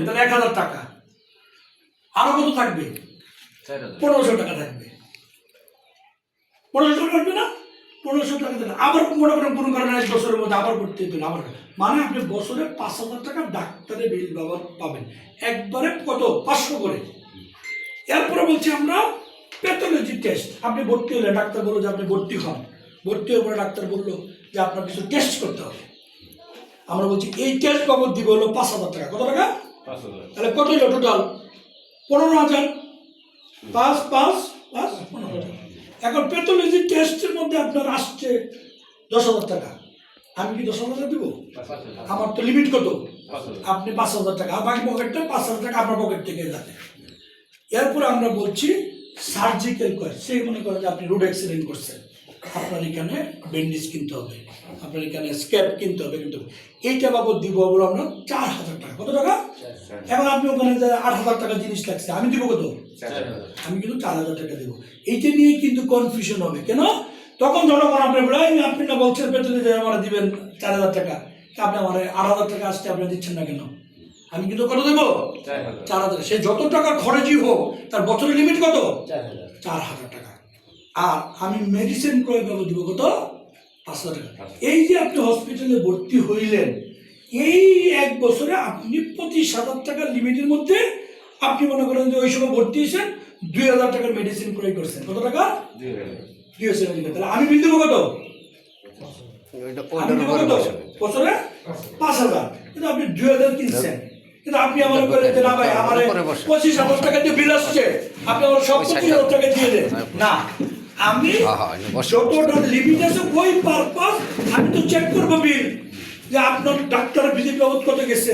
তাহলে 1000 টাকা, আরো কত থাকবে? 1500 টাকা থাকবে। 1500 টাকা থাকবে না? 1500 টাকা দিলে আবার মনে করেন কোনো কারণে 1 বছরের মধ্যে আবার করতে দিন, আবার মানে আপনি বছরে 5000 টাকা ডাক্তারের বিল ব্যবহার পাবেন, একবারে কত 500 করে। এরপরে বলছি আমরা প্যাথোলজি টেস্ট। আপনি ভর্তি হলে ডাক্তার বললো যে আপনি ভর্তি হন, ভর্তি হওয়ার পরে ডাক্তার বললো যে আপনার কিছু টেস্ট করতে হবে। আমরা বলছি এই টেস্ট বাবদ দিব হলো 5000 টাকা। কত টাকা? 5000। তাহলে কত হলো টোটাল? 15000। 5 5 5 15000। এখন প্যাথোলজি টেস্টের মধ্যে আপনার আসছে 10000 টাকা। আমি কি 10000 টাকা দিব? আমার তো লিমিট কত? আপনি 5000 টাকা, আর বাকি পকেটটা 5000 টাকা আপনার পকেট থেকে যাবে। এরপরে আমরা বলছি সার্জিক্যাল কস্ট। সে মনে করেন যে আপনি রোড অ্যাক্সিডেন্ট করছেন, আপনার এখানে ব্যান্ডেজ কিনতে হবে, আপনার এখানে স্ক্যাপ কিনতে হবে, কিন্তু এইটা বাবদ দিব বলো আমরা 4000 টাকা। কত টাকা? এখন আপনি ওখানে যে 8000 টাকা জিনিস লাগছে, আমি দিব কত? আমি কিন্তু 4000 টাকা দেবো। এইটা নিয়ে কিন্তু কনফিউশন হবে। কেন? তখন জনগণ আপনি বলে আপনি না বলছেন পেট্রোলে যে আমার দিবেন 4000 টাকা, আপনি আমার 8000 টাকা আসতে আপনি দিচ্ছেন না কেন? আমি কিন্তু কত দেবো? 4000। সে যত টাকা খরচই হোক তার বছরের লিমিট কত? 4000 টাকা। আর আমি মেডিসিন ক্রয় বাবদ দিব কত? 5000 টাকা। এই যে আপনি হসপিটালে ভর্তি হইলেন, এই 1 বছরে আপনি 25,000 টাকার লিমিটের মধ্যে আপনি মনে করেন যে ওই সময় ভর্তি হয়েছেন, 2000 টাকার মেডিসিন ক্রয় করছেন। কত টাকা? 2000। তাহলে আমি বিল দেবো কত? বছরে 5000। কিন্তু আপনি 2000 কিনছেন, কিন্তু আপনি আমার বলেন যে না ভাই আমার 25,000 টাকা দিয়ে বিল আসছে, আপনি আমার সব 25,000 টাকা দিয়ে দেন। না, আমি যতটা লিমিট আছে ওই পারপাস আমি তো চেক করবো বিল, যে আপনার ডাক্তার ভিজিট বাবদ কত গেছে,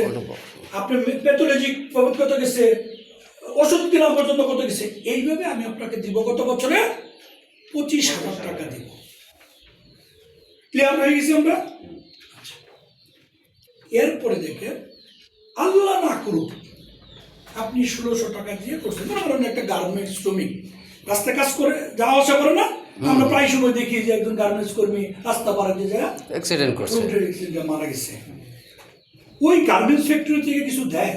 আপনার প্যাথোলজি বাবদ কত গেছে, ওষুধ কেনা পর্যন্ত কত গেছে। এইভাবে আমি আপনাকে দিব কত বছরে? 25,000 টাকা দিব। ক্লিয়ার হয়ে গেছি আমরা? এরপরে দেখে আল্লাহ না করুক আপনি 1600 টাকা দিয়ে করছেন। মনে করেন একটা গার্মেন্টস শ্রমিক রাস্তায় কাজ করে যাওয়া আসা করে না, আমরা প্রায় সময় দেখি যে একজন গার্মেন্টস কর্মী রাস্তা পার দিয়ে যায় অ্যাক্সিডেন্ট করছে, মারা গেছে। ওই গার্মেন্টস ফ্যাক্টরি থেকে কিছু দেয়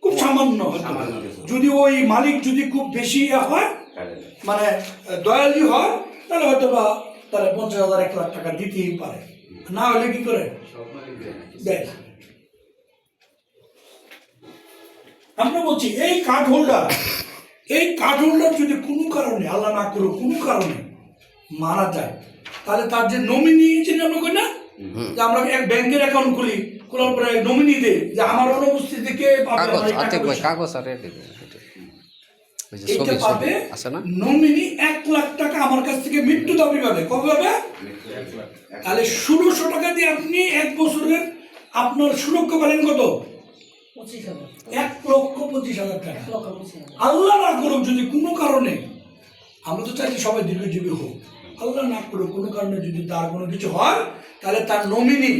খুব সামান্য, যদি ওই মালিক যদি খুব বেশি হয় মানে দয়ালু হয়, তাহলে হয়তো বা তারা 50,000 1 লাখ টাকা দিতেই পারে, না হলে কি করে দেয়। আমরা বলছি এই কার্ড হোল্ডার যদি কোনো কারণে আল্লাহ না করো কোনো কারণে মারা যায়, তাহলে তার যে নমিনি আমরা করি না, যে আমরা এক ব্যাংকের অ্যাকাউন্ট খুলি, খোলার পরে নমিনি দেই যে আমার অনুপস্থিতিতে কে পাবে, এটা পাবে নমিনি 1 লাখ টাকা আমার কাছ থেকে মৃত্যু দাবি পাবে। কবে পাবে? তাহলে 1600 টাকা দিয়ে আপনি 1 বছরের আপনার সুরক্ষা পালেন কত? 1,25,000 টাকা। আল্লাহ না করুক যদি কোনো কারণে, আমরা তো চাইছি সবাই দীর্ঘজীবী হোক, আল্লাহ না করুক কোনো কারণে যদি তার কোনো কিছু হয়, তাহলে তার নমিনি